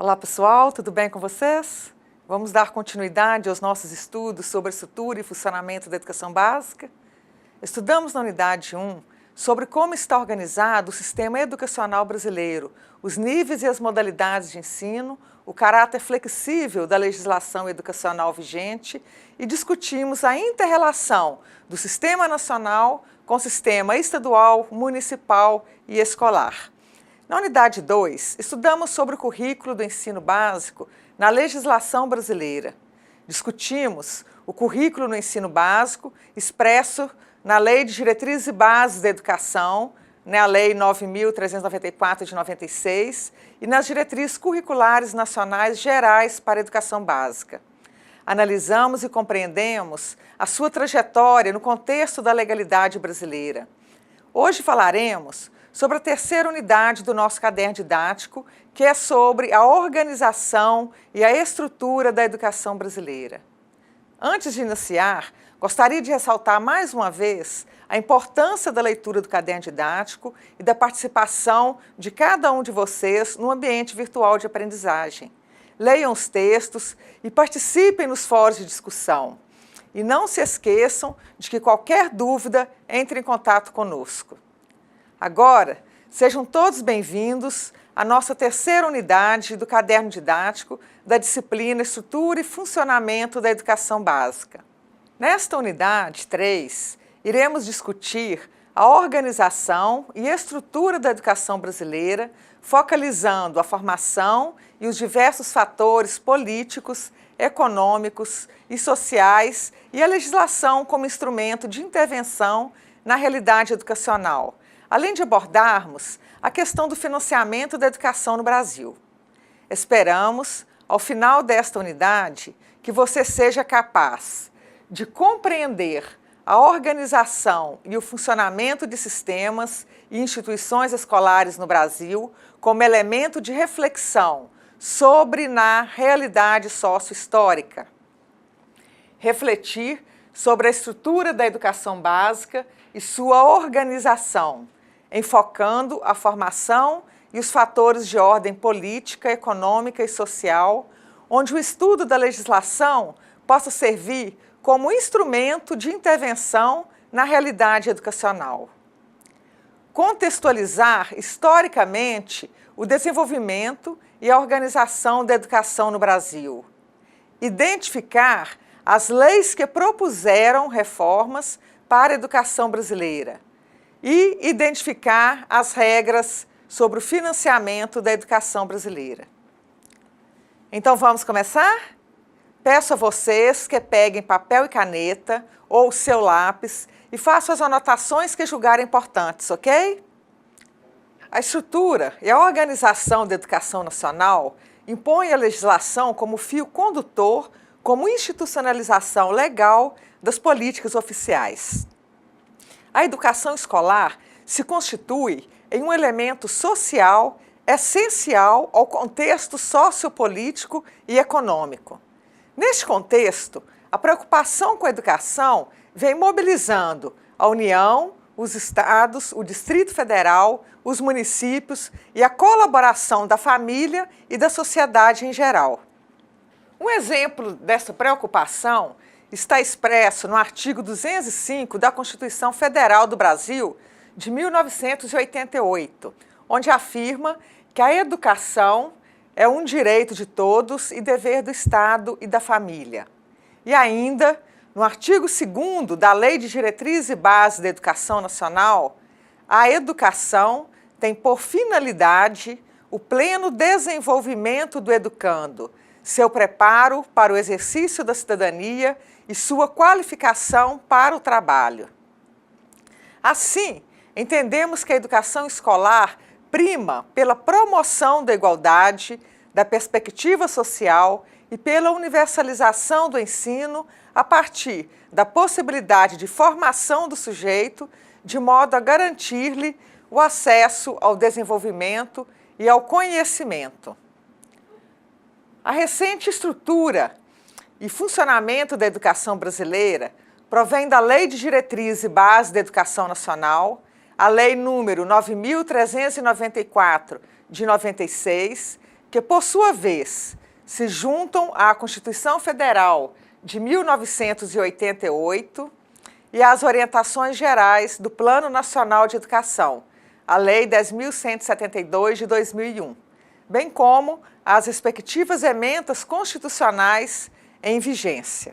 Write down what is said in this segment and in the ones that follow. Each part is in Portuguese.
Olá pessoal, tudo bem com vocês? Vamos dar continuidade aos nossos estudos sobre a estrutura e funcionamento da educação básica. Estudamos na unidade 1 sobre como está organizado o sistema educacional brasileiro, os níveis e as modalidades de ensino, o caráter flexível da legislação educacional vigente e discutimos a inter-relação do sistema nacional com o sistema estadual, municipal e escolar. Na unidade 2, estudamos sobre o currículo do ensino básico na legislação brasileira. Discutimos o currículo no ensino básico expresso na Lei de Diretrizes e Bases da Educação, a Lei 9.394 de 96, e nas Diretrizes Curriculares Nacionais Gerais para a Educação Básica. Analisamos e compreendemos a sua trajetória no contexto da legalidade brasileira. Hoje falaremos sobre a terceira unidade do nosso caderno didático, que é sobre a organização e a estrutura da educação brasileira. Antes de iniciar, gostaria de ressaltar mais uma vez a importância da leitura do caderno didático e da participação de cada um de vocês no ambiente virtual de aprendizagem. Leiam os textos e participem nos fóruns de discussão. E não se esqueçam de que qualquer dúvida, entre em contato conosco. Agora, sejam todos bem-vindos à nossa terceira unidade do caderno didático da disciplina Estrutura e Funcionamento da Educação Básica. Nesta unidade 3, iremos discutir a organização e estrutura da educação brasileira, focalizando a formação e os diversos fatores políticos, econômicos e sociais e a legislação como instrumento de intervenção na realidade educacional, além de abordarmos a questão do financiamento da educação no Brasil. Esperamos, ao final desta unidade, que você seja capaz de compreender a organização e o funcionamento de sistemas e instituições escolares no Brasil como elemento de reflexão sobre na realidade sócio-histórica. Refletir sobre a estrutura da educação básica e sua organização, enfocando a formação e os fatores de ordem política, econômica e social, onde o estudo da legislação possa servir como instrumento de intervenção na realidade educacional. Contextualizar historicamente o desenvolvimento e a organização da educação no Brasil. Identificar as leis que propuseram reformas para a educação brasileira e identificar as regras sobre o financiamento da educação brasileira. Então vamos começar? Peço a vocês que peguem papel e caneta ou seu lápis e façam as anotações que julgarem importantes, ok? A estrutura e a organização da educação nacional impõe a legislação como fio condutor, como institucionalização legal das políticas oficiais. A educação escolar se constitui em um elemento social essencial ao contexto sociopolítico e econômico. Neste contexto, a preocupação com a educação vem mobilizando a União, os estados, o Distrito Federal, os municípios e a colaboração da família e da sociedade em geral. Um exemplo dessa preocupação está expresso no artigo 205 da Constituição Federal do Brasil, de 1988, onde afirma que a educação é um direito de todos e dever do Estado e da família. E ainda, no artigo 2º da Lei de Diretrizes e Bases da Educação Nacional, a educação tem por finalidade o pleno desenvolvimento do educando, seu preparo para o exercício da cidadania e sua qualificação para o trabalho. Assim, entendemos que a educação escolar prima pela promoção da igualdade, da perspectiva social e pela universalização do ensino a partir da possibilidade de formação do sujeito, de modo a garantir-lhe o acesso ao desenvolvimento e ao conhecimento. A recente estrutura e funcionamento da educação brasileira provém da Lei de Diretrizes e Bases da Educação Nacional, a Lei número 9.394 de 96, que, por sua vez, se juntam à Constituição Federal de 1988 e às orientações gerais do Plano Nacional de Educação, a Lei 10.172 de 2001, bem como as respectivas emendas constitucionais em vigência.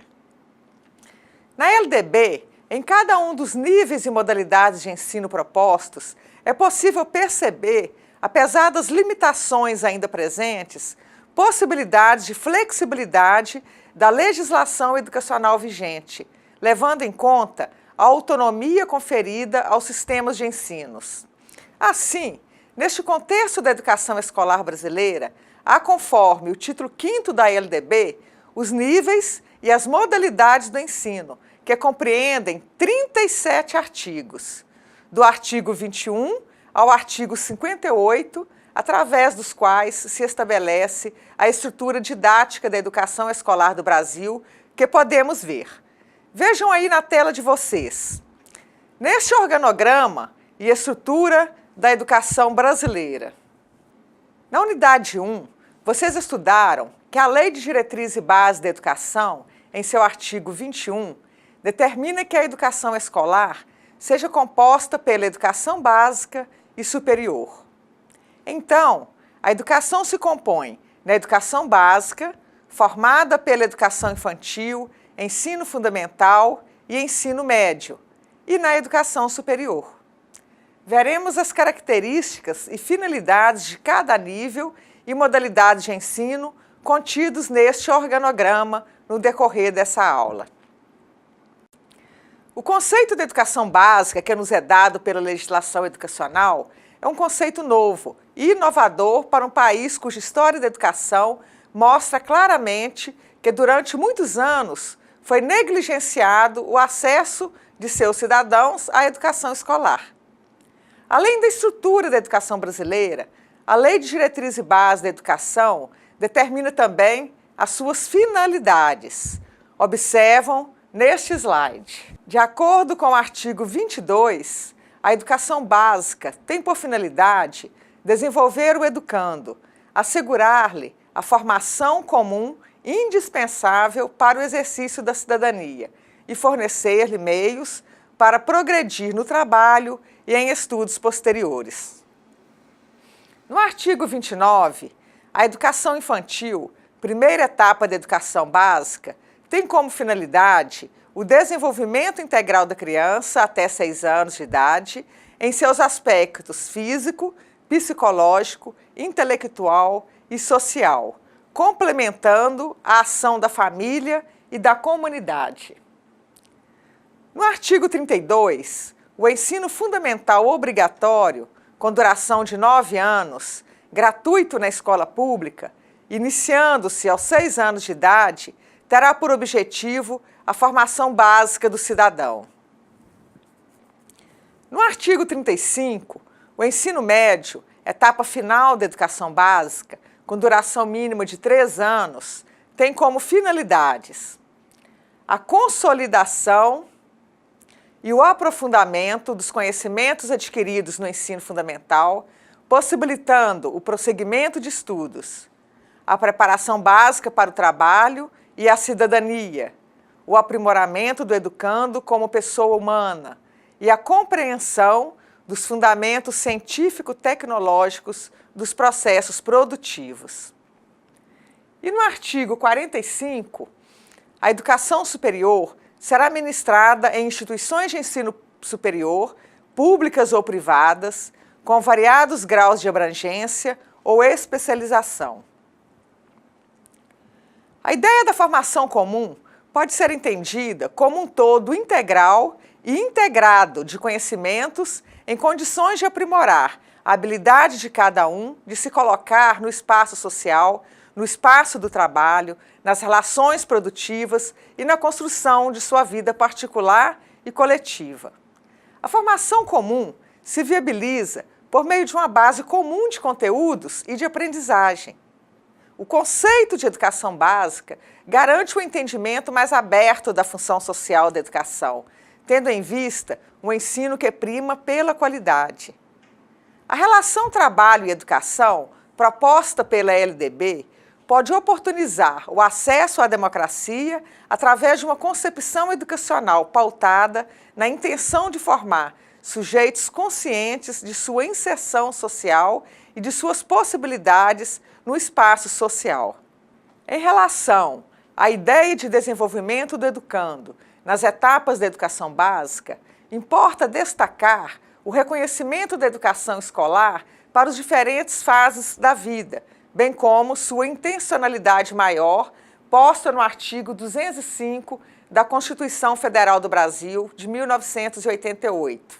Na LDB, em cada um dos níveis e modalidades de ensino propostos, é possível perceber, apesar das limitações ainda presentes, possibilidades de flexibilidade da legislação educacional vigente, levando em conta a autonomia conferida aos sistemas de ensinos. Assim, neste contexto da educação escolar brasileira, há, conforme o título 5º da LDB, os níveis e as modalidades do ensino, que compreendem 37 artigos, do artigo 21 ao artigo 58, através dos quais se estabelece a estrutura didática da educação escolar do Brasil, que podemos ver. Vejam aí na tela de vocês. Neste organograma e estrutura da educação brasileira. Na unidade 1, vocês estudaram que a Lei de Diretriz e Base da Educação, em seu artigo 21, determina que a educação escolar seja composta pela educação básica e superior. Então, a educação se compõe na educação básica, formada pela educação infantil, ensino fundamental e ensino médio, e na educação superior. Veremos as características e finalidades de cada nível e modalidade de ensino contidos neste organograma no decorrer dessa aula. O conceito de educação básica, que nos é dado pela legislação educacional, é um conceito novo e inovador para um país cuja história da educação mostra claramente que durante muitos anos foi negligenciado o acesso de seus cidadãos à educação escolar. Além da estrutura da educação brasileira, a Lei de Diretriz e Base da Educação determina também as suas finalidades. Observam neste slide. De acordo com o artigo 22, a educação básica tem por finalidade desenvolver o educando, assegurar-lhe a formação comum indispensável para o exercício da cidadania e fornecer-lhe meios para progredir no trabalho e em estudos posteriores. No artigo 29, a educação infantil, primeira etapa da educação básica, tem como finalidade o desenvolvimento integral da criança até 6 anos de idade em seus aspectos físico, psicológico, intelectual e social, complementando a ação da família e da comunidade. No artigo 32, o ensino fundamental obrigatório, com duração de 9 anos, gratuito na escola pública, iniciando-se aos 6 anos de idade, terá por objetivo a formação básica do cidadão. No artigo 35, o ensino médio, etapa final da educação básica, com duração mínima de 3 anos, tem como finalidades a consolidação e o aprofundamento dos conhecimentos adquiridos no ensino fundamental, possibilitando o prosseguimento de estudos, a preparação básica para o trabalho e a cidadania, o aprimoramento do educando como pessoa humana e a compreensão dos fundamentos científico-tecnológicos dos processos produtivos. E no artigo 45, a educação superior será ministrada em instituições de ensino superior, públicas ou privadas, com variados graus de abrangência ou especialização. A ideia da formação comum pode ser entendida como um todo integral e integrado de conhecimentos em condições de aprimorar a habilidade de cada um de se colocar no espaço social, no espaço do trabalho, nas relações produtivas e na construção de sua vida particular e coletiva. A formação comum se viabiliza por meio de uma base comum de conteúdos e de aprendizagem. O conceito de educação básica garante o entendimento mais aberto da função social da educação, tendo em vista um ensino que prima pela qualidade. A relação trabalho e educação proposta pela LDB, pode oportunizar o acesso à democracia através de uma concepção educacional pautada na intenção de formar sujeitos conscientes de sua inserção social e de suas possibilidades no espaço social. Em relação à ideia de desenvolvimento do educando nas etapas da educação básica, importa destacar o reconhecimento da educação escolar para as diferentes fases da vida, bem como sua intencionalidade maior, posta no artigo 205 da Constituição Federal do Brasil, de 1988.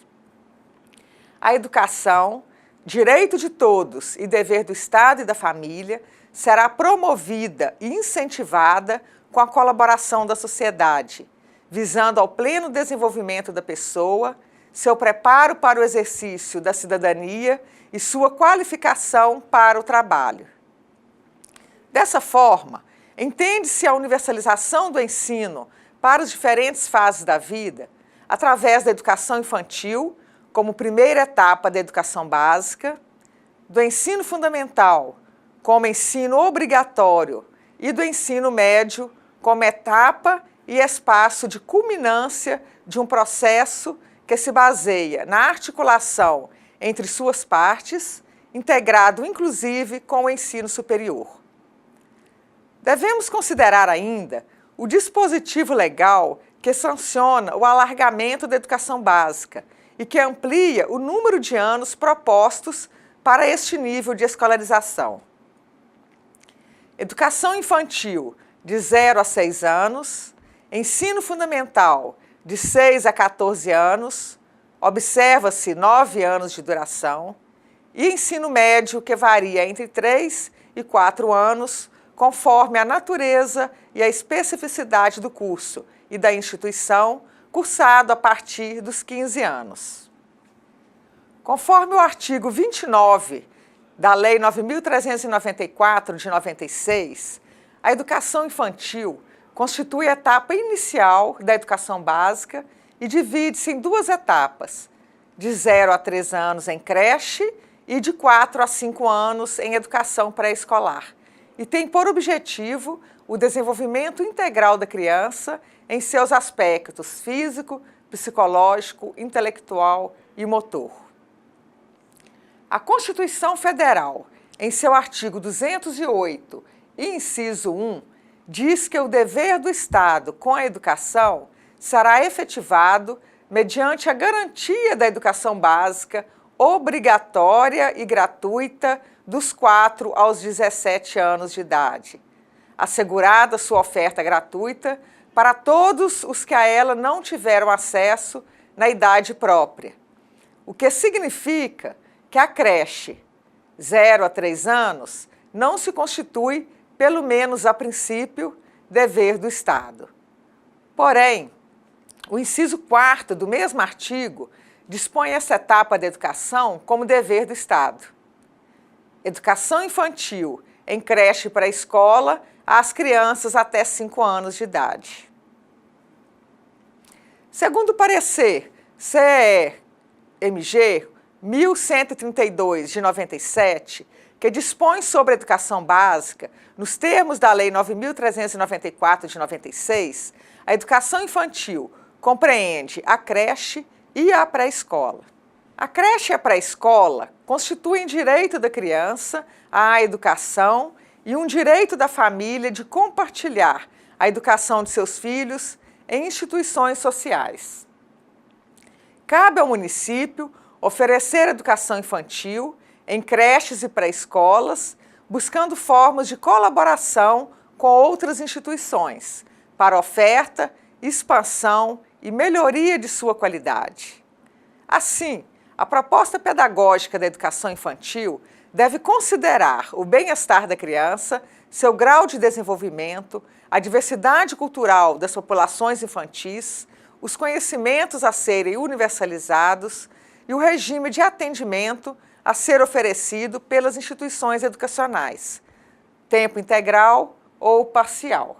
A educação, direito de todos e dever do Estado e da família, será promovida e incentivada com a colaboração da sociedade, visando ao pleno desenvolvimento da pessoa, seu preparo para o exercício da cidadania e sua qualificação para o trabalho. Dessa forma, entende-se a universalização do ensino para as diferentes fases da vida, através da educação infantil, como primeira etapa da educação básica, do ensino fundamental, como ensino obrigatório, e do ensino médio, como etapa e espaço de culminância de um processo que se baseia na articulação entre suas partes, integrado inclusive com o ensino superior. Devemos considerar ainda o dispositivo legal que sanciona o alargamento da educação básica e que amplia o número de anos propostos para este nível de escolarização. Educação infantil de 0 a 6 anos, ensino fundamental de 6 a 14 anos, observa-se 9 anos de duração, e ensino médio que varia entre 3 e 4 anos, conforme a natureza e a especificidade do curso e da instituição, cursado a partir dos 15 anos. Conforme o artigo 29 da Lei 9.394, de 96, a educação infantil constitui a etapa inicial da educação básica e divide-se em duas etapas, de 0 a 3 anos em creche e de 4 a 5 anos em educação pré-escolar, e tem por objetivo o desenvolvimento integral da criança em seus aspectos físico, psicológico, intelectual e motor. A Constituição Federal, em seu artigo 208, inciso 1, diz que o dever do Estado com a educação será efetivado mediante a garantia da educação básica obrigatória e gratuita dos 4 aos 17 anos de idade, assegurada sua oferta gratuita para todos os que a ela não tiveram acesso na idade própria, o que significa que a creche, 0 a 3 anos, não se constitui, pelo menos a princípio, dever do Estado. Porém, o inciso 4º do mesmo artigo dispõe essa etapa da educação como dever do Estado. Educação infantil em creche pré-escola às crianças até 5 anos de idade. Segundo o parecer CE-MG 1132, de 97, que dispõe sobre a educação básica, nos termos da Lei 9.394, de 96, a educação infantil compreende a creche e a pré-escola. A creche e a pré-escola constituem direito da criança à educação e um direito da família de compartilhar a educação de seus filhos em instituições sociais. Cabe ao município oferecer educação infantil em creches e pré-escolas, buscando formas de colaboração com outras instituições para oferta, expansão e melhoria de sua qualidade. Assim, a proposta pedagógica da educação infantil deve considerar o bem-estar da criança, seu grau de desenvolvimento, a diversidade cultural das populações infantis, os conhecimentos a serem universalizados e o regime de atendimento a ser oferecido pelas instituições educacionais, tempo integral ou parcial.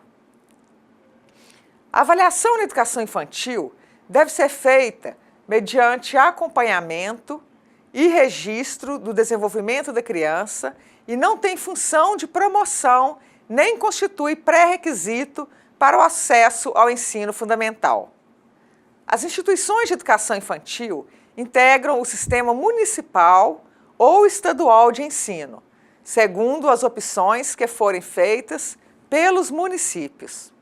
A avaliação na educação infantil deve ser feita mediante acompanhamento e registro do desenvolvimento da criança e não tem função de promoção nem constitui pré-requisito para o acesso ao ensino fundamental. As instituições de educação infantil integram o sistema municipal ou estadual de ensino, segundo as opções que forem feitas pelos municípios.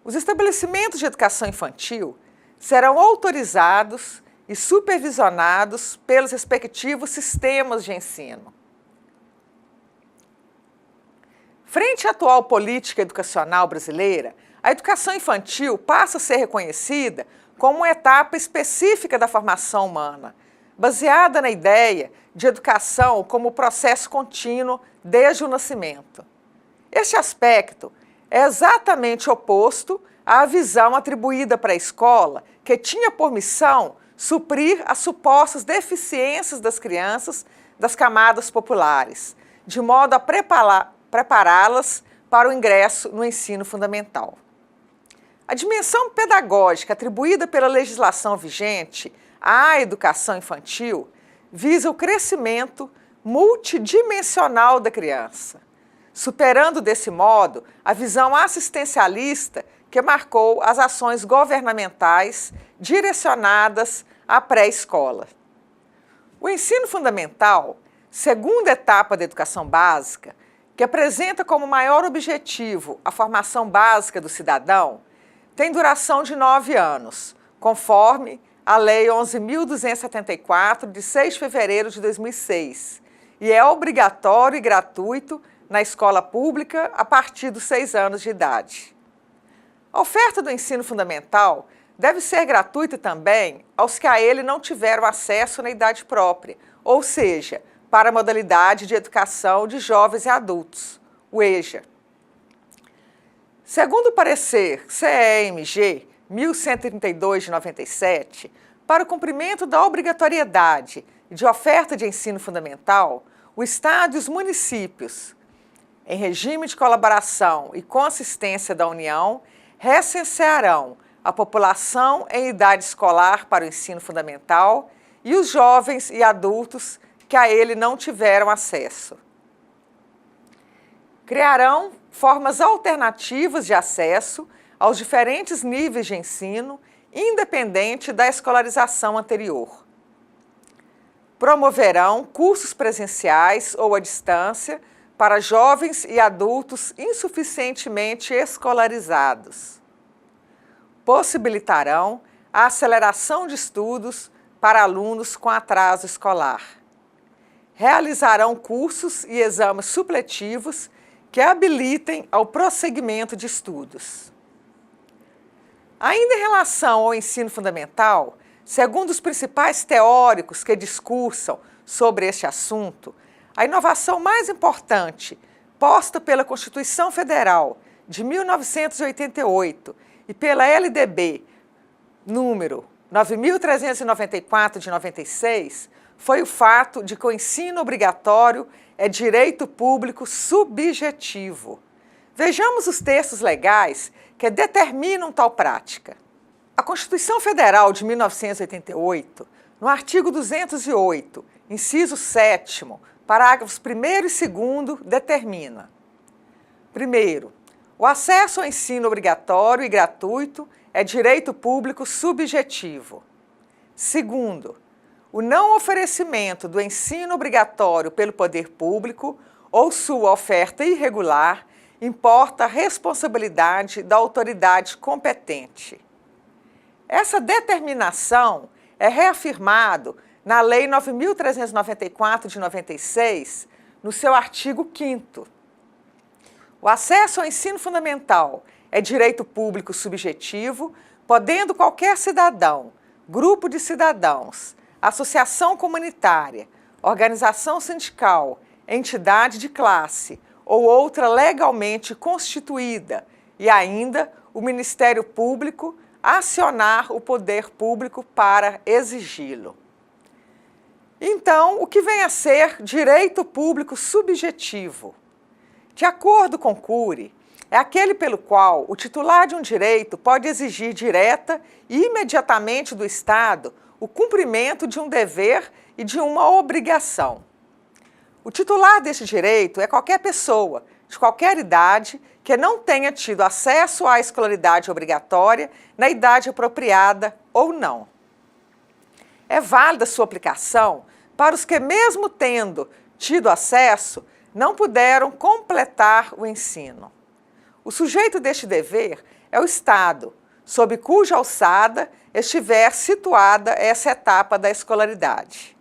Os estabelecimentos de educação infantil serão autorizados e supervisionados pelos respectivos sistemas de ensino. Frente à atual política educacional brasileira, a educação infantil passa a ser reconhecida como uma etapa específica da formação humana, baseada na ideia de educação como processo contínuo desde o nascimento. Este aspecto é exatamente oposto à visão atribuída para a escola, que tinha por missão suprir as supostas deficiências das crianças das camadas populares, de modo a prepará-las para o ingresso no ensino fundamental. A dimensão pedagógica atribuída pela legislação vigente à educação infantil visa o crescimento multidimensional da criança, superando desse modo a visão assistencialista que marcou as ações governamentais direcionadas à pré-escola. O ensino fundamental, segunda etapa da educação básica, que apresenta como maior objetivo a formação básica do cidadão, tem duração de 9 anos, conforme a Lei 11.274, de 6 de fevereiro de 2006, e é obrigatório e gratuito na escola pública a partir dos 6 anos de idade. A oferta do ensino fundamental deve ser gratuita também aos que a ele não tiveram acesso na idade própria, ou seja, para a modalidade de educação de jovens e adultos, o EJA. Segundo o parecer CEMG 1132 de 97, para o cumprimento da obrigatoriedade de oferta de ensino fundamental, o Estado e os municípios, em regime de colaboração e com assistência da União, recensearão a população em idade escolar para o ensino fundamental e os jovens e adultos que a ele não tiveram acesso. Criarão formas alternativas de acesso aos diferentes níveis de ensino, independente da escolarização anterior. Promoverão cursos presenciais ou à distância para jovens e adultos insuficientemente escolarizados. Possibilitarão a aceleração de estudos para alunos com atraso escolar. Realizarão cursos e exames supletivos que habilitem ao prosseguimento de estudos. Ainda em relação ao ensino fundamental, segundo os principais teóricos que discursam sobre este assunto, a inovação mais importante posta pela Constituição Federal de 1988 e pela LDB número 9.394 de 96 foi o fato de que o ensino obrigatório é direito público subjetivo. Vejamos os textos legais que determinam tal prática. A Constituição Federal de 1988, no artigo 208, inciso 7º, parágrafos 1º e 2º, determina: primeiro, o acesso ao ensino obrigatório e gratuito é direito público subjetivo. Segundo, o não oferecimento do ensino obrigatório pelo poder público ou sua oferta irregular importa a responsabilidade da autoridade competente. Essa determinação é reafirmado na Lei 9.394 de 96, no seu artigo 5º. O acesso ao ensino fundamental é direito público subjetivo, podendo qualquer cidadão, grupo de cidadãos, associação comunitária, organização sindical, entidade de classe ou outra legalmente constituída e ainda o Ministério Público acionar o poder público para exigi-lo. Então, o que vem a ser direito público subjetivo? De acordo com Cury, é aquele pelo qual o titular de um direito pode exigir direta e imediatamente do Estado o cumprimento de um dever e de uma obrigação. O titular deste direito é qualquer pessoa, de qualquer idade, que não tenha tido acesso à escolaridade obrigatória na idade apropriada ou não. É válida sua aplicação para os que, mesmo tendo tido acesso, não puderam completar o ensino. O sujeito deste dever é o Estado, sob cuja alçada estiver situada essa etapa da escolaridade.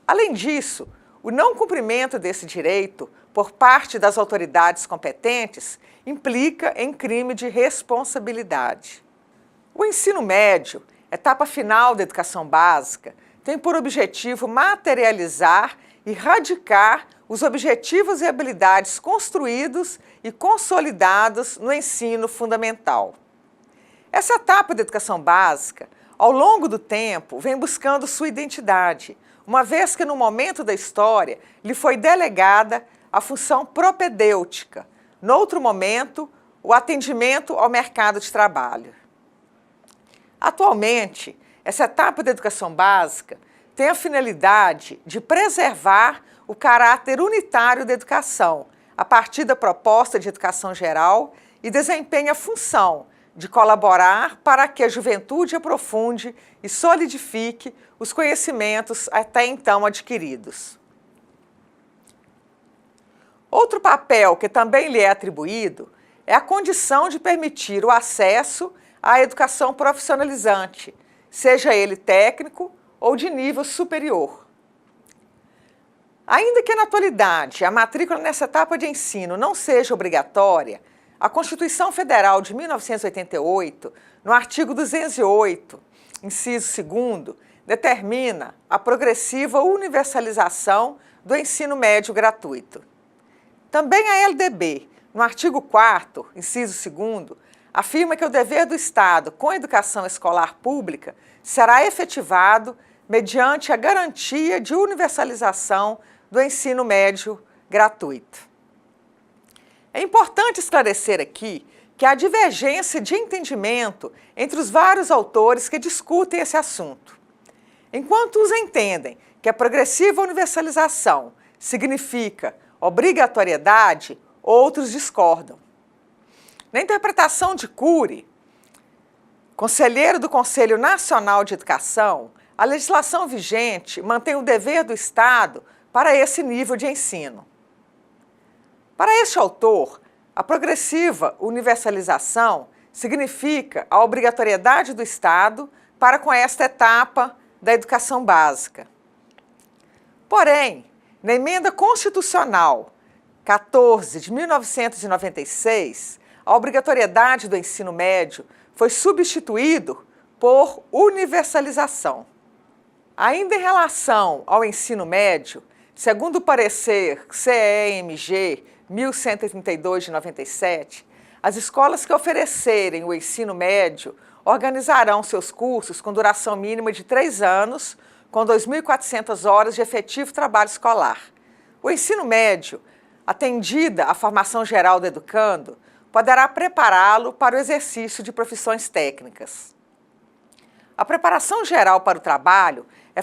Além disso, o não cumprimento desse direito por parte das autoridades competentes implica em crime de responsabilidade. O ensino médio, etapa final da educação básica, tem por objetivo materializar e radicar os objetivos e habilidades construídos e consolidados no ensino fundamental. Essa etapa da educação básica, ao longo do tempo, vem buscando sua identidade, uma vez que no momento da história lhe foi delegada a função propedêutica, noutro momento, o atendimento ao mercado de trabalho. Atualmente, essa etapa da educação básica tem a finalidade de preservar o caráter unitário da educação, a partir da proposta de educação geral, e desempenha a função de colaborar para que a juventude aprofunde e solidifique os conhecimentos até então adquiridos. Outro papel que também lhe é atribuído é a condição de permitir o acesso à educação profissionalizante, seja ele técnico ou de nível superior. Ainda que na atualidade a matrícula nessa etapa de ensino não seja obrigatória, a Constituição Federal de 1988, no artigo 208, inciso 2º, determina a progressiva universalização do ensino médio gratuito. Também a LDB, no artigo 4º, inciso 2º, afirma que o dever do Estado com a educação escolar pública será efetivado mediante a garantia de universalização do ensino médio gratuito. É importante esclarecer aqui que há divergência de entendimento entre os vários autores que discutem esse assunto. Enquanto uns entendem que a progressiva universalização significa obrigatoriedade, outros discordam. Na interpretação de Cury, conselheiro do Conselho Nacional de Educação, a legislação vigente mantém o dever do Estado para esse nível de ensino. Para este autor, a progressiva universalização significa a obrigatoriedade do Estado para com esta etapa da educação básica. Porém, na Emenda Constitucional 14 de 1996, a obrigatoriedade do ensino médio foi substituído por universalização. Ainda em relação ao ensino médio, segundo o parecer CEMG 1132 de 97, as escolas que oferecerem o ensino médio organizarão seus cursos com duração mínima de 3 anos, com 2.400 horas de efetivo trabalho escolar. O ensino médio, atendida a formação geral do educando, poderá prepará-lo para o exercício de profissões técnicas. A preparação geral para o trabalho é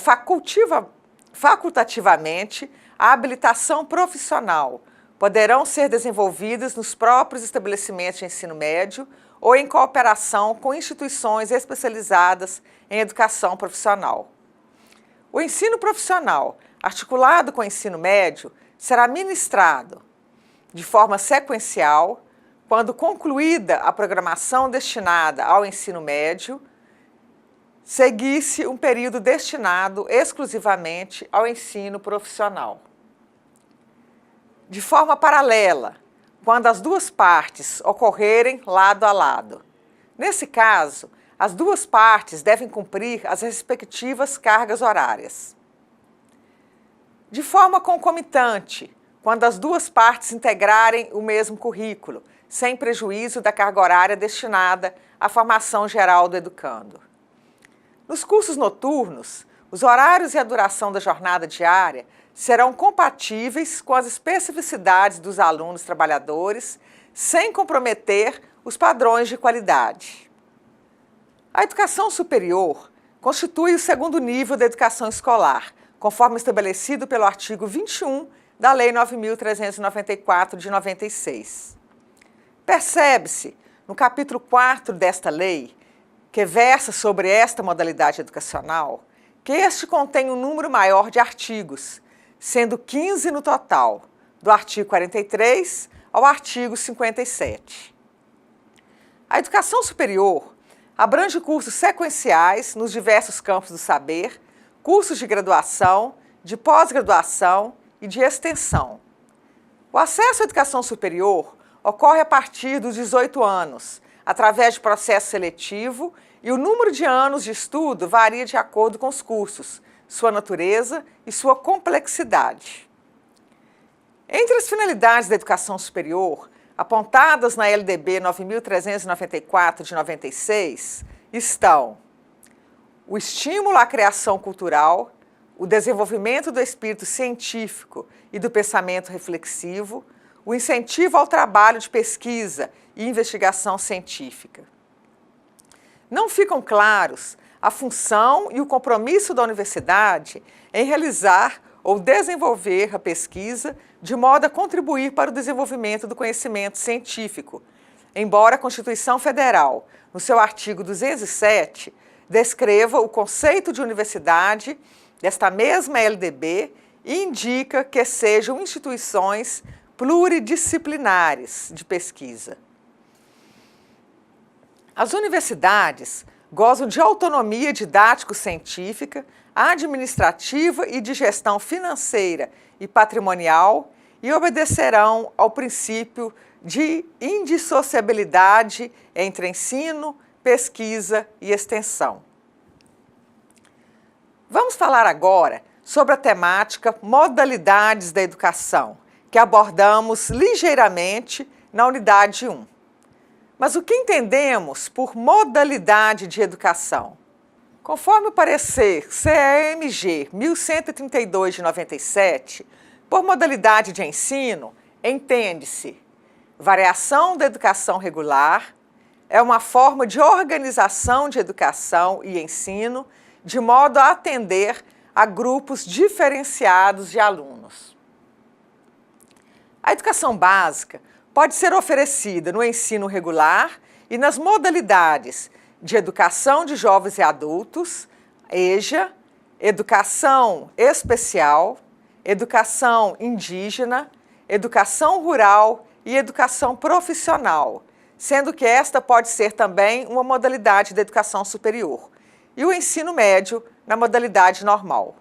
facultativamente a habilitação profissional. Poderão ser desenvolvidas nos próprios estabelecimentos de ensino médio ou em cooperação com instituições especializadas em educação profissional. O ensino profissional, articulado com o ensino médio, será ministrado de forma sequencial, quando concluída a programação destinada ao ensino médio, seguisse um período destinado exclusivamente ao ensino profissional. De forma paralela, quando as duas partes ocorrerem lado a lado. Nesse caso, as duas partes devem cumprir as respectivas cargas horárias. De forma concomitante, quando as duas partes integrarem o mesmo currículo, sem prejuízo da carga horária destinada à formação geral do educando. Nos cursos noturnos, os horários e a duração da jornada diária serão compatíveis com as especificidades dos alunos trabalhadores, sem comprometer os padrões de qualidade. A educação superior, constitui o segundo nível da educação escolar, conforme estabelecido pelo artigo 21 da Lei 9.394 de 96. Percebe-se, no capítulo 4 desta lei, que versa sobre esta modalidade educacional, que este contém um número maior de artigos, sendo 15 no total, do artigo 43 ao artigo 57. A educação superior abrange cursos sequenciais nos diversos campos do saber, cursos de graduação, de pós-graduação e de extensão. O acesso à educação superior ocorre a partir dos 18 anos, através de processo seletivo, e o número de anos de estudo varia de acordo com os cursos, sua natureza e sua complexidade. Entre as finalidades da educação superior, apontadas na LDB 9.394 de 96, estão o estímulo à criação cultural, o desenvolvimento do espírito científico e do pensamento reflexivo, o incentivo ao trabalho de pesquisa e investigação científica. Não ficam claros a função e o compromisso da universidade em realizar ou desenvolver a pesquisa de modo a contribuir para o desenvolvimento do conhecimento científico, embora a Constituição Federal, no seu artigo 207, descreva o conceito de universidade desta mesma LDB e indica que sejam instituições pluridisciplinares de pesquisa. As universidades gozam de autonomia didático-científica, administrativa e de gestão financeira e patrimonial e obedecerão ao princípio de indissociabilidade entre ensino, pesquisa e extensão. Vamos falar agora sobre a temática modalidades da educação, que abordamos ligeiramente na unidade 1. Mas o que entendemos por modalidade de educação? Conforme o parecer CEMG 1132 de 97, por modalidade de ensino, entende-se variação da educação regular, é uma forma de organização de educação e ensino de modo a atender a grupos diferenciados de alunos. A educação básica pode ser oferecida no ensino regular e nas modalidades de educação de jovens e adultos, EJA, educação especial, educação indígena, educação rural e educação profissional, sendo que esta pode ser também uma modalidade da educação superior, e o ensino médio na modalidade normal.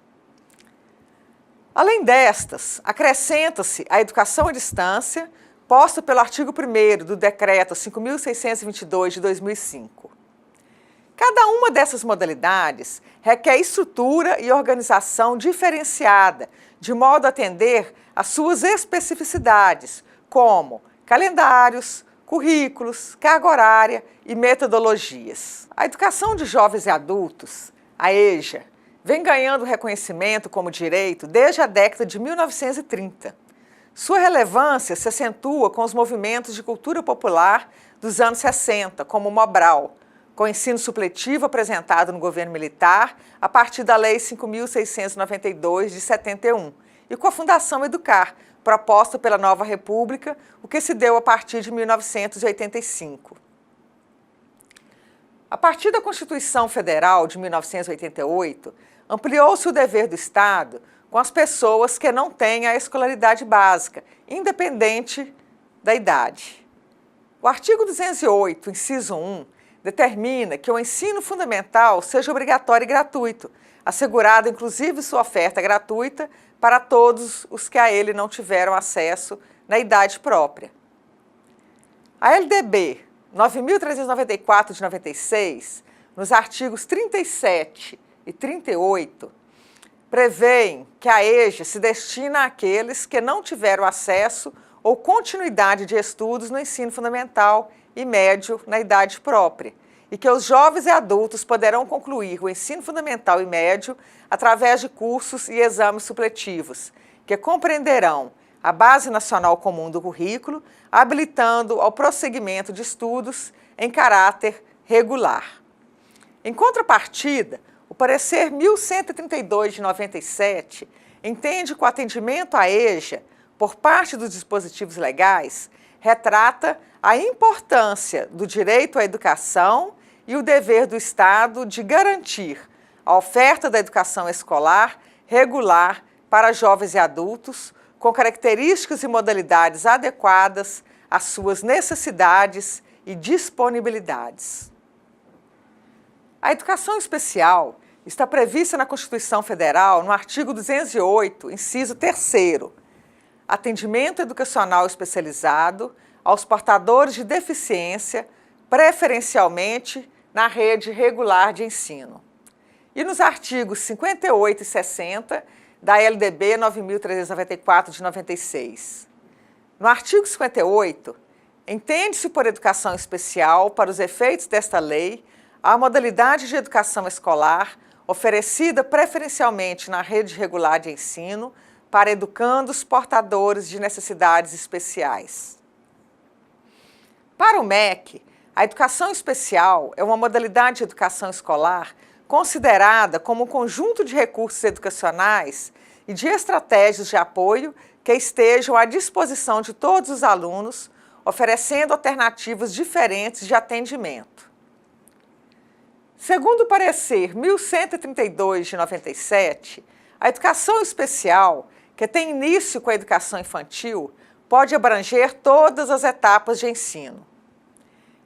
Além destas, acrescenta-se a educação à distância, posta pelo artigo 1º do Decreto 5.622 de 2005. Cada uma dessas modalidades requer estrutura e organização diferenciada, de modo a atender às suas especificidades, como calendários, currículos, carga horária e metodologias. A educação de jovens e adultos, a EJA, vem ganhando reconhecimento como direito desde a década de 1930. Sua relevância se acentua com os movimentos de cultura popular dos anos 60, como o Mobral, com ensino supletivo apresentado no governo militar a partir da Lei 5.692 de 71, e com a Fundação Educar, proposta pela Nova República, o que se deu a partir de 1985. A partir da Constituição Federal de 1988, ampliou-se o dever do Estado com as pessoas que não têm a escolaridade básica, independente da idade. O artigo 208, inciso 1, determina que o ensino fundamental seja obrigatório e gratuito, assegurado inclusive sua oferta gratuita para todos os que a ele não tiveram acesso na idade própria. A LDB 9.394 de 96, nos artigos 37 e 38, prevêem que a EJA se destina àqueles que não tiveram acesso ou continuidade de estudos no ensino fundamental e médio na idade própria, e que os jovens e adultos poderão concluir o ensino fundamental e médio através de cursos e exames supletivos, que compreenderão a Base Nacional Comum do Currículo, habilitando ao prosseguimento de estudos em caráter regular. Em contrapartida, o parecer 1132 de 97 entende que o atendimento à EJA, por parte dos dispositivos legais, retrata a importância do direito à educação e o dever do Estado de garantir a oferta da educação escolar regular para jovens e adultos, com características e modalidades adequadas às suas necessidades e disponibilidades. A educação especial está prevista na Constituição Federal no artigo 208, inciso 3º, atendimento educacional especializado aos portadores de deficiência, preferencialmente na rede regular de ensino. E nos artigos 58 e 60 da LDB 9.394 de 96. No artigo 58, entende-se por educação especial, para os efeitos desta lei, a modalidade de educação escolar oferecida preferencialmente na rede regular de ensino para educandos portadores de necessidades especiais. Para o MEC, a educação especial é uma modalidade de educação escolar considerada como um conjunto de recursos educacionais e de estratégias de apoio que estejam à disposição de todos os alunos, oferecendo alternativas diferentes de atendimento. Segundo o parecer 1132 de 97, a educação especial, que tem início com a educação infantil, pode abranger todas as etapas de ensino.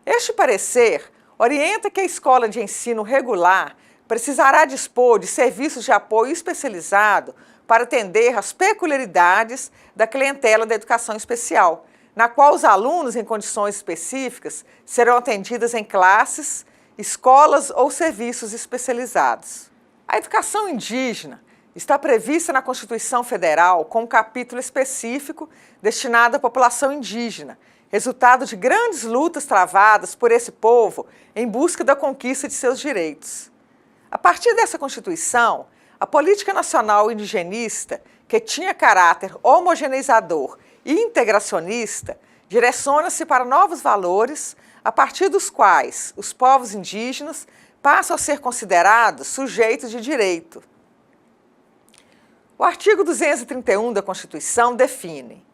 Este parecer orienta que a escola de ensino regular precisará dispor de serviços de apoio especializado para atender às peculiaridades da clientela da educação especial, na qual os alunos em condições específicas serão atendidos em classes, escolas ou serviços especializados. A educação indígena está prevista na Constituição Federal com um capítulo específico destinado à população indígena, resultado de grandes lutas travadas por esse povo em busca da conquista de seus direitos. A partir dessa Constituição, a política nacional indigenista, que tinha caráter homogeneizador e integracionista, direciona-se para novos valores, a partir dos quais os povos indígenas passam a ser considerados sujeitos de direito. O artigo 231 da Constituição define: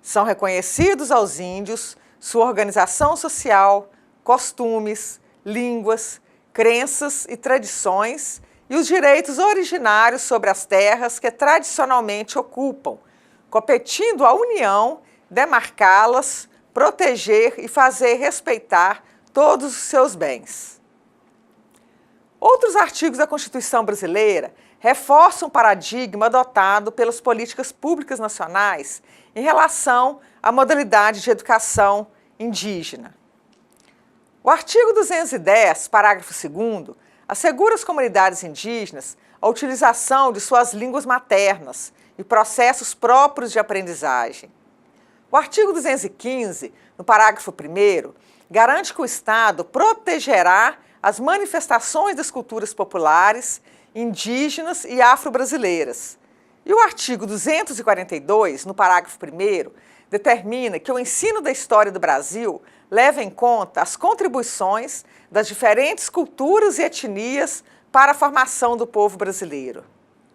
são reconhecidos aos índios sua organização social, costumes, línguas, crenças e tradições e os direitos originários sobre as terras que tradicionalmente ocupam, competindo à União demarcá-las, proteger e fazer respeitar todos os seus bens. Outros artigos da Constituição brasileira reforçam o paradigma adotado pelas políticas públicas nacionais em relação à modalidade de educação indígena. O artigo 210, parágrafo 2º, assegura às comunidades indígenas a utilização de suas línguas maternas e processos próprios de aprendizagem. O artigo 215, no parágrafo 1º, garante que o Estado protegerá as manifestações das culturas populares, indígenas e afro-brasileiras. E o artigo 242, no parágrafo 1º, determina que o ensino da história do Brasil leva em conta as contribuições das diferentes culturas e etnias para a formação do povo brasileiro.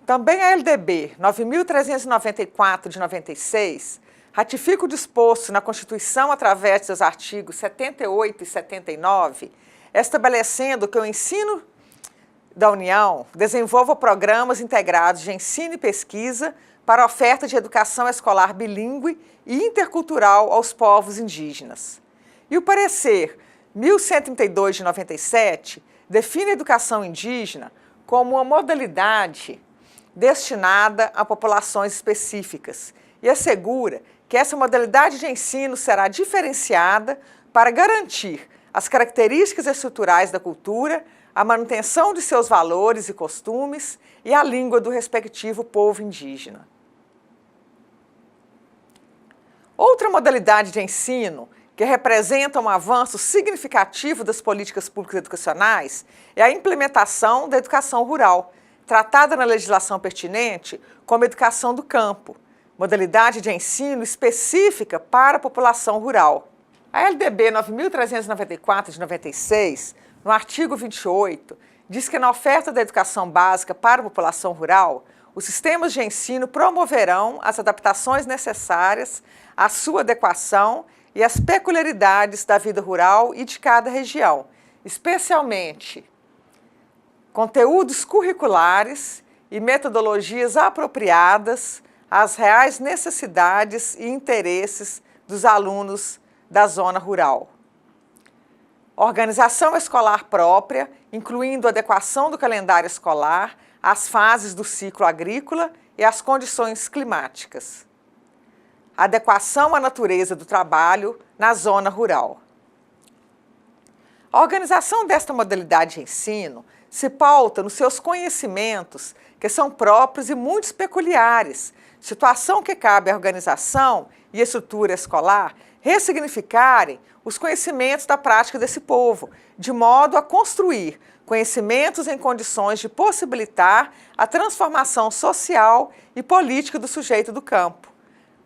Também a LDB 9.394 de 96 ratifica o disposto na Constituição através dos artigos 78 e 79, estabelecendo que o ensino da União desenvolva programas integrados de ensino e pesquisa para a oferta de educação escolar bilíngue e intercultural aos povos indígenas. E o parecer 1132 de 97 define a educação indígena como uma modalidade destinada a populações específicas e assegura que essa modalidade de ensino será diferenciada para garantir as características estruturais da cultura, a manutenção de seus valores e costumes e a língua do respectivo povo indígena. Outra modalidade de ensino que representa um avanço significativo das políticas públicas educacionais é a implementação da educação rural, tratada na legislação pertinente como educação do campo, modalidade de ensino específica para a população rural. A LDB 9.394 de 96, no artigo 28, diz que na oferta da educação básica para a população rural, os sistemas de ensino promoverão as adaptações necessárias à sua adequação e às peculiaridades da vida rural e de cada região, especialmente conteúdos curriculares e metodologias apropriadas às reais necessidades e interesses dos alunos da zona rural. Organização escolar própria, incluindo adequação do calendário escolar às fases do ciclo agrícola e às condições climáticas. Adequação à natureza do trabalho na zona rural. A organização desta modalidade de ensino se pauta nos seus conhecimentos, que são próprios e muito peculiares, situação que cabe à organização e estrutura escolar ressignificarem os conhecimentos da prática desse povo, de modo a construir conhecimentos em condições de possibilitar a transformação social e política do sujeito do campo.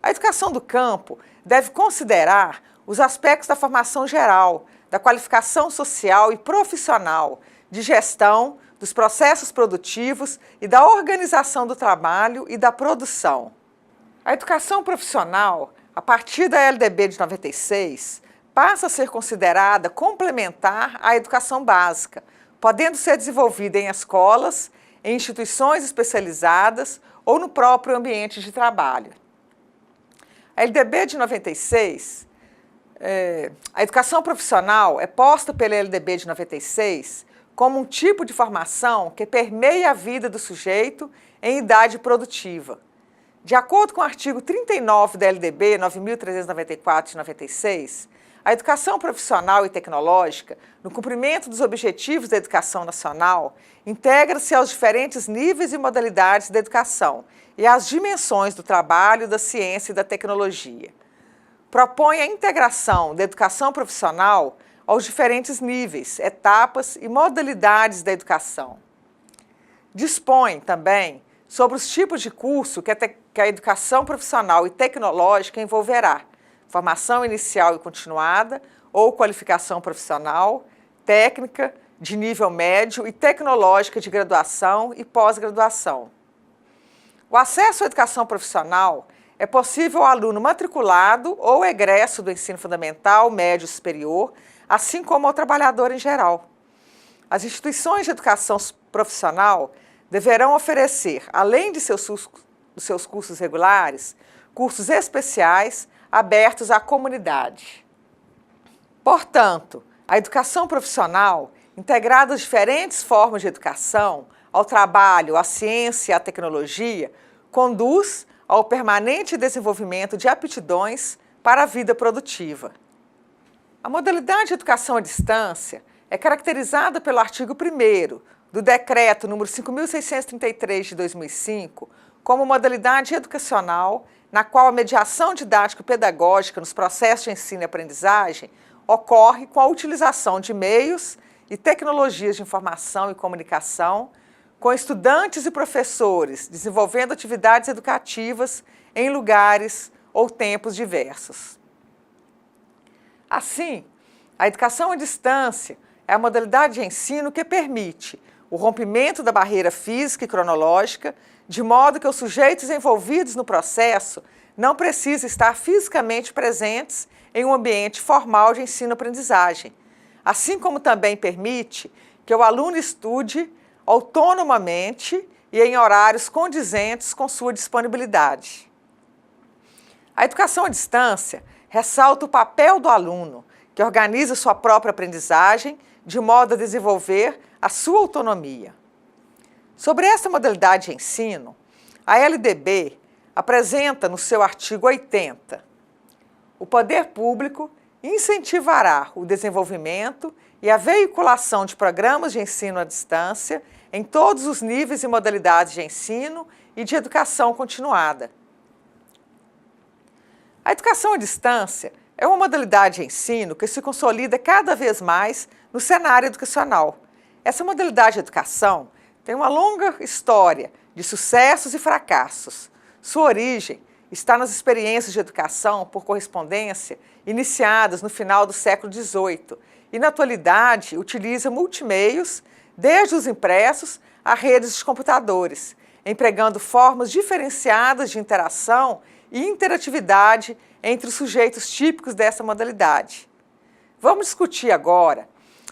A educação do campo deve considerar os aspectos da formação geral, da qualificação social e profissional, de gestão, dos processos produtivos e da organização do trabalho e da produção. A educação profissional, a partir da LDB de 96, passa a ser considerada complementar à educação básica, podendo ser desenvolvida em escolas, em instituições especializadas ou no próprio ambiente de trabalho. A LDB de 96, a educação profissional é posta pela LDB de 96 como um tipo de formação que permeia a vida do sujeito em idade produtiva. De acordo com o artigo 39 da LDB 9.394 de 96, a educação profissional e tecnológica, no cumprimento dos objetivos da educação nacional, integra-se aos diferentes níveis e modalidades da educação e às dimensões do trabalho, da ciência e da tecnologia. Propõe a integração da educação profissional aos diferentes níveis, etapas e modalidades da educação. Dispõe também sobre os tipos de curso que a educação profissional e tecnológica envolverá: formação inicial e continuada ou qualificação profissional, técnica de nível médio e tecnológica de graduação e pós-graduação. O acesso à educação profissional é possível ao aluno matriculado ou egresso do ensino fundamental, médio e superior, assim como ao trabalhador em geral. As instituições de educação profissional deverão oferecer, além de seus cursos regulares, cursos especiais abertos à comunidade. Portanto, a educação profissional, integrada às diferentes formas de educação, ao trabalho, à ciência e à tecnologia, conduz ao permanente desenvolvimento de aptidões para a vida produtiva. A modalidade de educação à distância é caracterizada pelo artigo 1º do Decreto nº 5.633 de 2005 como modalidade educacional na qual a mediação didático-pedagógica nos processos de ensino e aprendizagem ocorre com a utilização de meios e tecnologias de informação e comunicação, com estudantes e professores desenvolvendo atividades educativas em lugares ou tempos diversos. Assim, a educação à distância é a modalidade de ensino que permite o rompimento da barreira física e cronológica, de modo que os sujeitos envolvidos no processo não precisam estar fisicamente presentes em um ambiente formal de ensino-aprendizagem, assim como também permite que o aluno estude autonomamente e em horários condizentes com sua disponibilidade. A educação à distância ressalta o papel do aluno, que organiza sua própria aprendizagem de modo a desenvolver a sua autonomia. Sobre essa modalidade de ensino, a LDB apresenta no seu artigo 80: o poder público incentivará o desenvolvimento e a veiculação de programas de ensino à distância em todos os níveis e modalidades de ensino e de educação continuada. A educação à distância é uma modalidade de ensino que se consolida cada vez mais no cenário educacional. Essa modalidade de educação tem uma longa história de sucessos e fracassos. Sua origem está nas experiências de educação por correspondência iniciadas no final do século XVIII e, na atualidade, utiliza multimeios desde os impressos a redes de computadores, empregando formas diferenciadas de interação e interatividade entre os sujeitos típicos dessa modalidade. Vamos discutir agora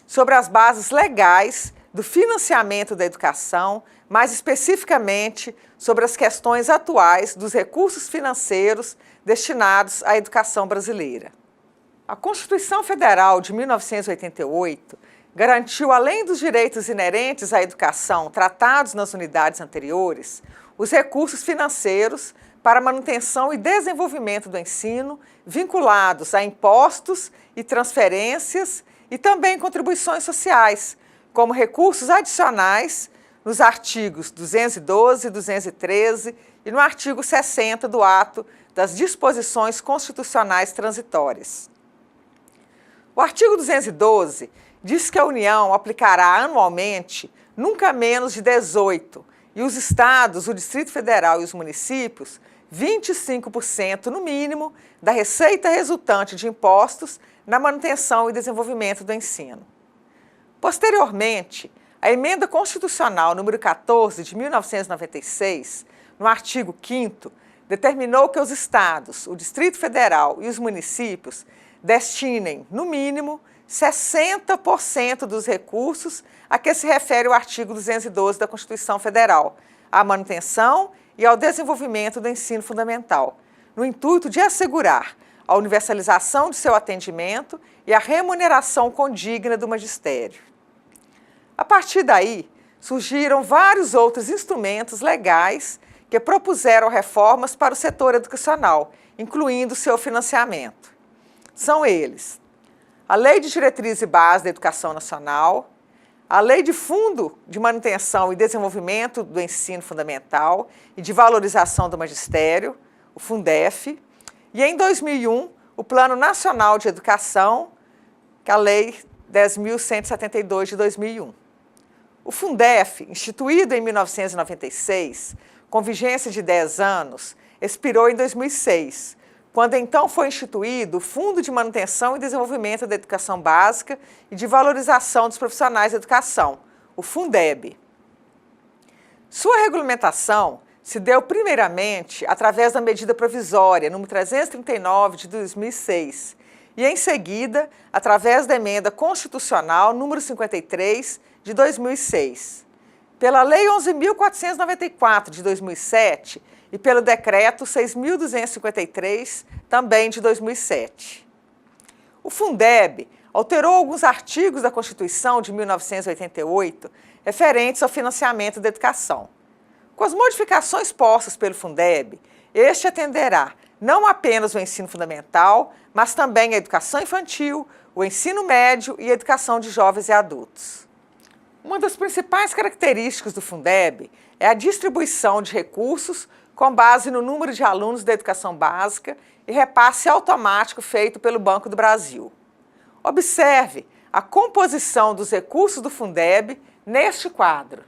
sobre as bases legais do financiamento da educação, mais especificamente sobre as questões atuais dos recursos financeiros destinados à educação brasileira. A Constituição Federal de 1988 garantiu, além dos direitos inerentes à educação tratados nas unidades anteriores, os recursos financeiros para manutenção e desenvolvimento do ensino, vinculados a impostos e transferências e também contribuições sociais, como recursos adicionais nos artigos 212 e 213 e no artigo 60 do Ato das Disposições Constitucionais Transitórias. O artigo 212 diz que a União aplicará anualmente nunca menos de 18, e os estados, o Distrito Federal e os municípios, 25% no mínimo da receita resultante de impostos na manutenção e desenvolvimento do ensino. Posteriormente, a Emenda Constitucional número 14 de 1996, no artigo 5º, determinou que os estados, o Distrito Federal e os municípios destinem, no mínimo, 60% dos recursos a que se refere o artigo 212 da Constituição Federal, à manutenção e ao desenvolvimento do ensino fundamental, no intuito de assegurar a universalização de seu atendimento e a remuneração condigna do magistério. A partir daí, surgiram vários outros instrumentos legais que propuseram reformas para o setor educacional, incluindo seu financiamento. São eles: a Lei de Diretriz e Base da Educação Nacional, a Lei de Fundo de Manutenção e Desenvolvimento do Ensino Fundamental e de Valorização do Magistério, o Fundef, e em 2001, o Plano Nacional de Educação, que é a Lei 10.172 de 2001. O Fundef, instituído em 1996, com vigência de 10 anos, expirou em 2006, quando então foi instituído o Fundo de Manutenção e Desenvolvimento da Educação Básica e de Valorização dos Profissionais da Educação, o Fundeb. Sua regulamentação se deu primeiramente através da medida provisória número 339 de 2006 e, em seguida, através da emenda constitucional número 53 de 2006, pela Lei 11.494 de 2007 e pelo Decreto 6.253, também de 2007. O Fundeb alterou alguns artigos da Constituição de 1988 referentes ao financiamento da educação. Com as modificações postas pelo Fundeb, este atenderá não apenas o ensino fundamental, mas também a educação infantil, o ensino médio e a educação de jovens e adultos. Uma das principais características do Fundeb é a distribuição de recursos com base no número de alunos da educação básica e repasse automático feito pelo Banco do Brasil. Observe a composição dos recursos do Fundeb neste quadro.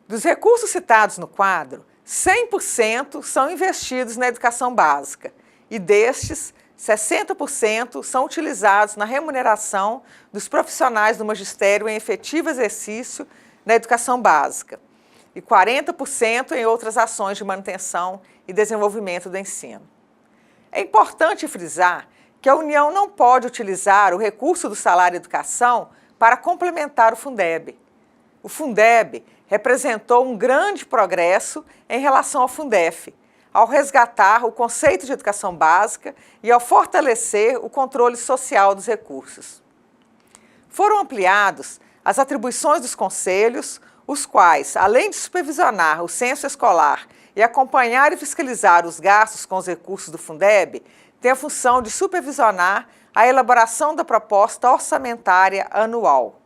Dos recursos citados no quadro, 100% são investidos na educação básica e destes, 60% são utilizados na remuneração dos profissionais do magistério em efetivo exercício na educação básica e 40% em outras ações de manutenção e desenvolvimento do ensino. É importante frisar que a União não pode utilizar o recurso do salário educação para complementar o Fundeb. O Fundeb representou um grande progresso em relação ao Fundef, ao resgatar o conceito de educação básica e ao fortalecer o controle social dos recursos. Foram ampliados as atribuições dos conselhos, os quais, além de supervisionar o censo escolar e acompanhar e fiscalizar os gastos com os recursos do Fundeb, têm a função de supervisionar a elaboração da proposta orçamentária anual.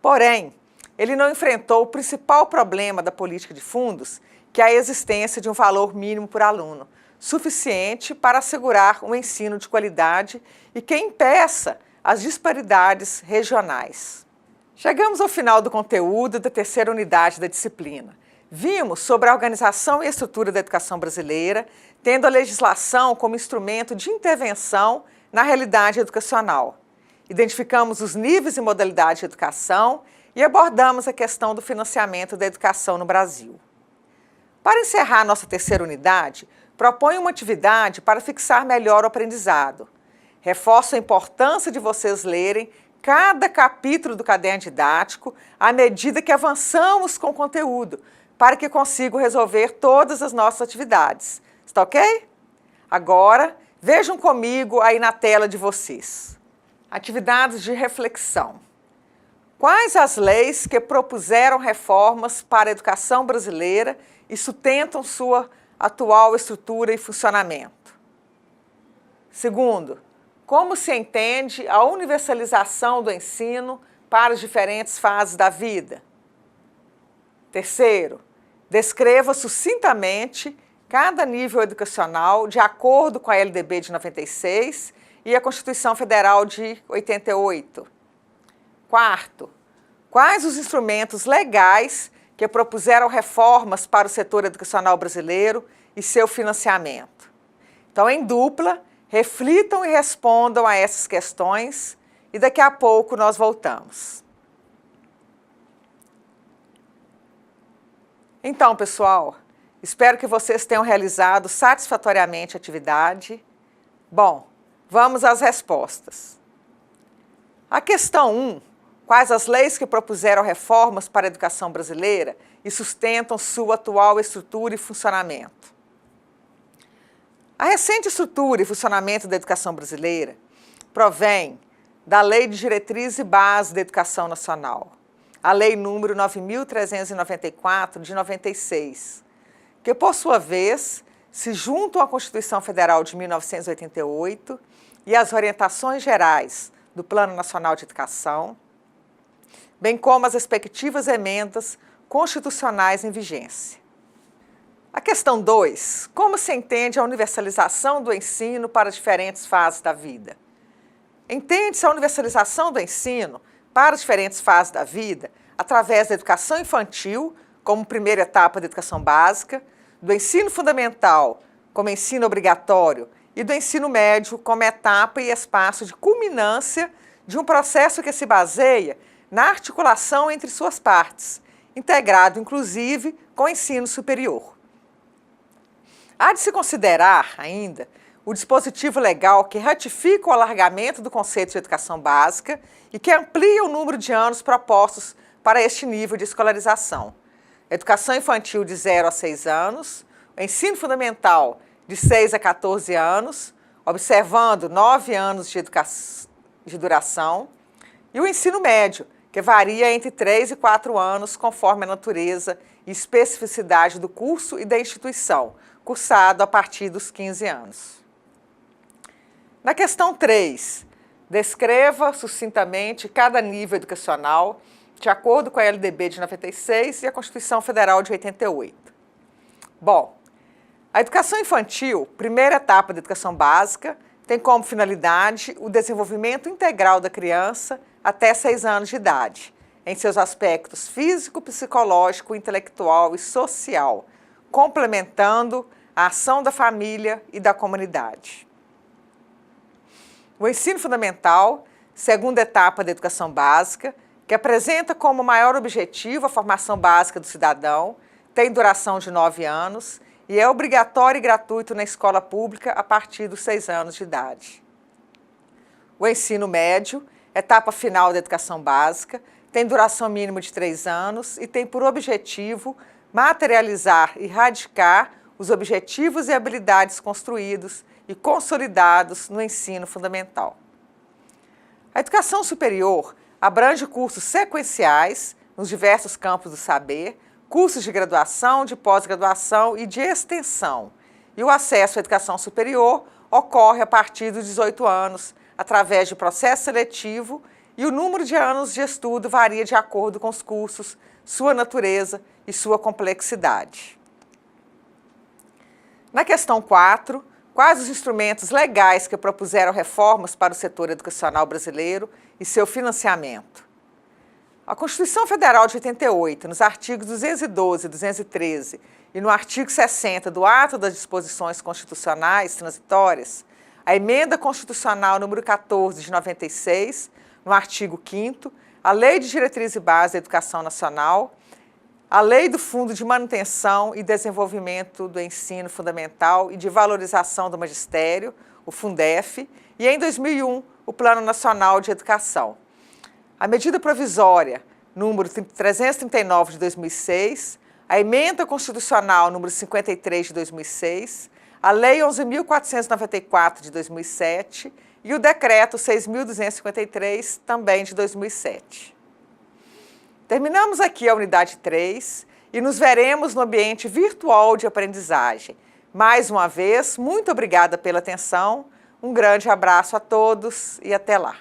Porém, ele não enfrentou o principal problema da política de fundos, que é a existência de um valor mínimo por aluno, suficiente para assegurar um ensino de qualidade e que impeça as disparidades regionais. Chegamos ao final do conteúdo da terceira unidade da disciplina. Vimos sobre a organização e estrutura da educação brasileira, tendo a legislação como instrumento de intervenção na realidade educacional. Identificamos os níveis e modalidades de educação e abordamos a questão do financiamento da educação no Brasil. Para encerrar nossa terceira unidade, proponho uma atividade para fixar melhor o aprendizado. Reforço a importância de vocês lerem cada capítulo do caderno didático à medida que avançamos com o conteúdo, para que consigam resolver todas as nossas atividades. Está ok? Agora, vejam comigo aí na tela de vocês. Atividades de reflexão. Quais as leis que propuseram reformas para a educação brasileira e sustentam sua atual estrutura e funcionamento? Segundo, como se entende a universalização do ensino para as diferentes fases da vida? Terceiro, descreva sucintamente cada nível educacional de acordo com a LDB de 96 e a Constituição Federal de 88. Quarto, quais os instrumentos legais que propuseram reformas para o setor educacional brasileiro e seu financiamento? Então, em dupla, reflitam e respondam a essas questões e daqui a pouco nós voltamos. Então, pessoal, espero que vocês tenham realizado satisfatoriamente a atividade. Bom, vamos às respostas. A questão 1, quais as leis que propuseram reformas para a educação brasileira e sustentam sua atual estrutura e funcionamento? A recente estrutura e funcionamento da educação brasileira provém da Lei de Diretrizes e Bases da Educação Nacional, a Lei número 9.394 de 96, que, por sua vez, se juntam à Constituição Federal de 1988 e às orientações gerais do Plano Nacional de Educação, bem como as respectivas emendas constitucionais em vigência. A questão 2, como se entende a universalização do ensino para diferentes fases da vida? Entende-se a universalização do ensino para diferentes fases da vida através da educação infantil, como primeira etapa da educação básica, do ensino fundamental, como ensino obrigatório, e do ensino médio, como etapa e espaço de culminância de um processo que se baseia na articulação entre suas partes, integrado, inclusive, com o ensino superior. Há de se considerar, ainda, o dispositivo legal que ratifica o alargamento do conceito de educação básica e que amplia o número de anos propostos para este nível de escolarização. Educação infantil de 0 a 6 anos, o ensino fundamental de 6 a 14 anos, observando 9 anos de duração, e o ensino médio, que varia entre 3 e 4 anos, conforme a natureza e especificidade do curso e da instituição, cursado a partir dos 15 anos. Na questão 3, descreva sucintamente cada nível educacional de acordo com a LDB de 96 e a Constituição Federal de 88. Bom, a educação infantil, primeira etapa da educação básica, tem como finalidade o desenvolvimento integral da criança até 6 anos de idade, em seus aspectos físico, psicológico, intelectual e social, complementando a ação da família e da comunidade. O ensino fundamental, segunda etapa da educação básica, que apresenta como maior objetivo a formação básica do cidadão, tem duração de 9 anos e é obrigatório e gratuito na escola pública a partir dos 6 anos de idade. O ensino médio, etapa final da educação básica, tem duração mínima de 3 anos e tem por objetivo materializar e radicar os objetivos e habilidades construídos e consolidados no ensino fundamental. A educação superior abrange cursos sequenciais nos diversos campos do saber, cursos de graduação, de pós-graduação e de extensão. E o acesso à educação superior ocorre a partir dos 18 anos, através de processo seletivo, e o número de anos de estudo varia de acordo com os cursos, sua natureza e sua complexidade. Na questão 4, quais os instrumentos legais que propuseram reformas para o setor educacional brasileiro e seu financiamento? A Constituição Federal de 88, nos artigos 212 e 213 e no artigo 60 do Ato das Disposições Constitucionais Transitórias, a Emenda Constitucional número 14 de 96, no artigo 5º, a Lei de Diretriz e Base da Educação Nacional, a Lei do Fundo de Manutenção e Desenvolvimento do Ensino Fundamental e de Valorização do Magistério, o Fundef, e em 2001, o Plano Nacional de Educação. A medida provisória número 339 de 2006, a Emenda Constitucional número 53 de 2006, a Lei 11.494 de 2007 e o Decreto 6.253, também de 2007. Terminamos aqui a unidade 3 e nos veremos no ambiente virtual de aprendizagem. Mais uma vez, muito obrigada pela atenção, um grande abraço a todos e até lá.